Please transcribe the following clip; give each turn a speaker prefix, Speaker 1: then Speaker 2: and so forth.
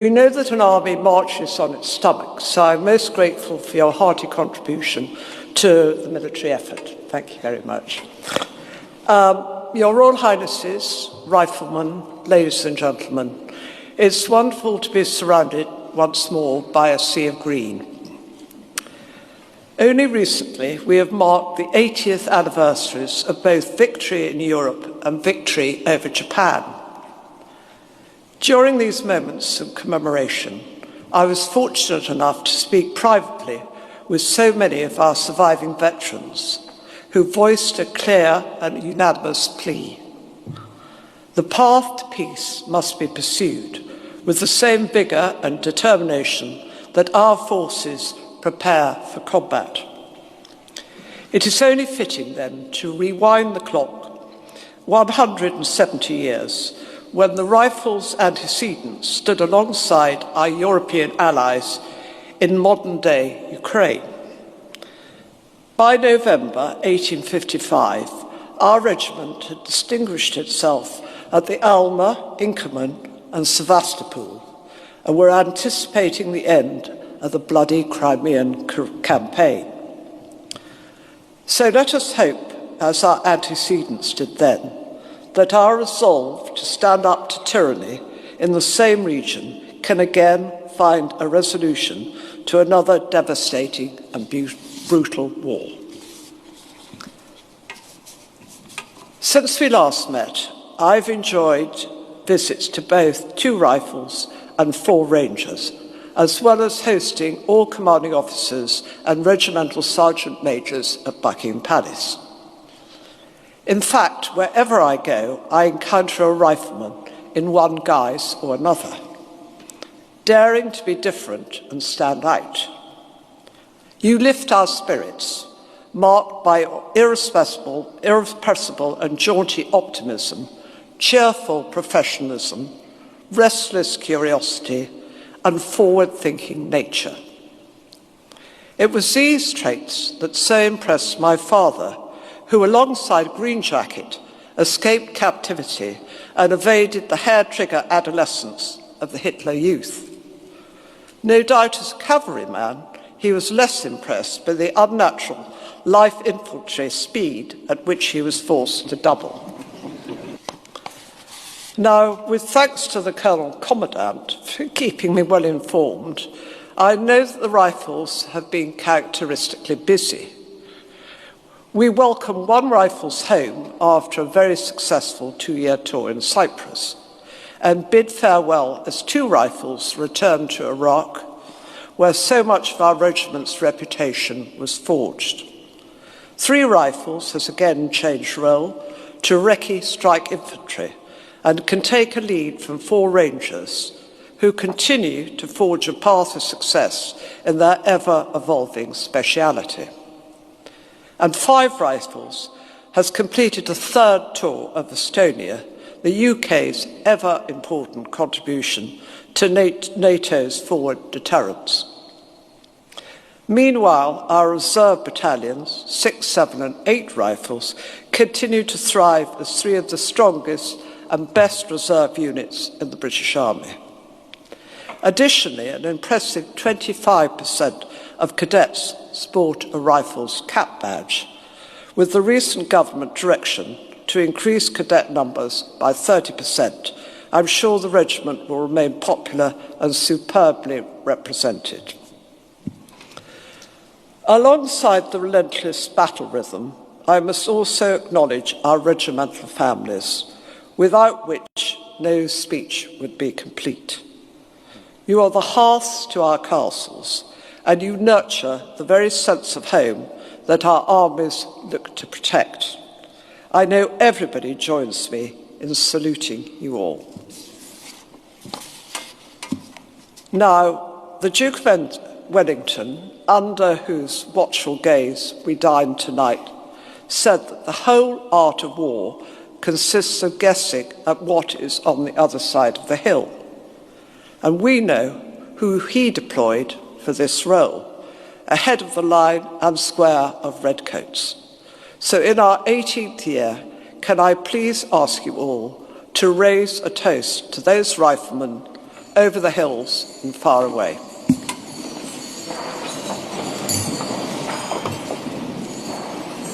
Speaker 1: We know that an army marches on its stomach, so I'm most grateful for your hearty contribution to the military effort. Thank you very much. Your Royal Highnesses, Riflemen, ladies and gentlemen, it's wonderful to be surrounded once more by a sea of green. Only recently we have marked the 80th anniversaries of both victory in Europe and victory over Japan. During these moments of commemoration, I was fortunate enough to speak privately with so many of our surviving veterans who voiced a clear and unanimous plea. The path to peace must be pursued with the same vigour and determination that our forces prepare for combat. It is only fitting then to rewind the clock 170 years when the Rifles' antecedents stood alongside our European allies in modern-day Ukraine. By November 1855, our regiment had distinguished itself at the Alma, Inkerman and Sevastopol, and were anticipating the end of the bloody Crimean campaign. So let us hope, as our antecedents did then, that our resolve to stand up to tyranny in the same region can again find a resolution to another devastating and brutal war. Since we last met, I've enjoyed visits to both 2 Rifles and 4 Rangers, as well as hosting all commanding officers and regimental sergeant majors at Buckingham Palace. In fact, wherever I go, I encounter a rifleman in one guise or another, daring to be different and stand out. You lift our spirits, marked by irrepressible and jaunty optimism, cheerful professionalism, restless curiosity, and forward-thinking nature. It was these traits that so impressed my father, who alongside Greenjacket escaped captivity and evaded the hair-trigger adolescence of the Hitler Youth. No doubt as a cavalryman, he was less impressed by the unnatural life infantry speed at which he was forced to double. Now, with thanks to the Colonel Commandant for keeping me well informed, I know that the Rifles have been characteristically busy. We welcome 1 Rifles home after a very successful 2-year tour in Cyprus and bid farewell as 2 Rifles return to Iraq, where so much of our regiment's reputation was forged. 3 Rifles has again changed role to Recce Strike Infantry and can take a lead from 4 Rangers who continue to forge a path of success in their ever-evolving speciality. And 5 Rifles has completed a 3rd tour of Estonia, the UK's ever-important contribution to NATO's forward deterrence. Meanwhile, our reserve battalions, 6, 7 and 8 Rifles, continue to thrive as 3 of the strongest and best reserve units in the British Army. Additionally, an impressive 25% of cadets sport a Rifles cap badge, with the recent government direction to increase cadet numbers by 30%. I'm sure the regiment will remain popular and superbly represented. Alongside the relentless battle rhythm, I must also acknowledge our regimental families, without which no speech would be complete. You are the hearths to our castles, and you nurture the very sense of home that our armies look to protect. I know everybody joins me in saluting you all. Now, the Duke of Wellington, under whose watchful gaze we dined tonight, said that the whole art of war consists of guessing at what is on the other side of the hill. And we know who he deployed for this role, ahead of the line and square of redcoats. So in our 18th year, can I please ask you all to raise a toast to those riflemen over the hills and far away.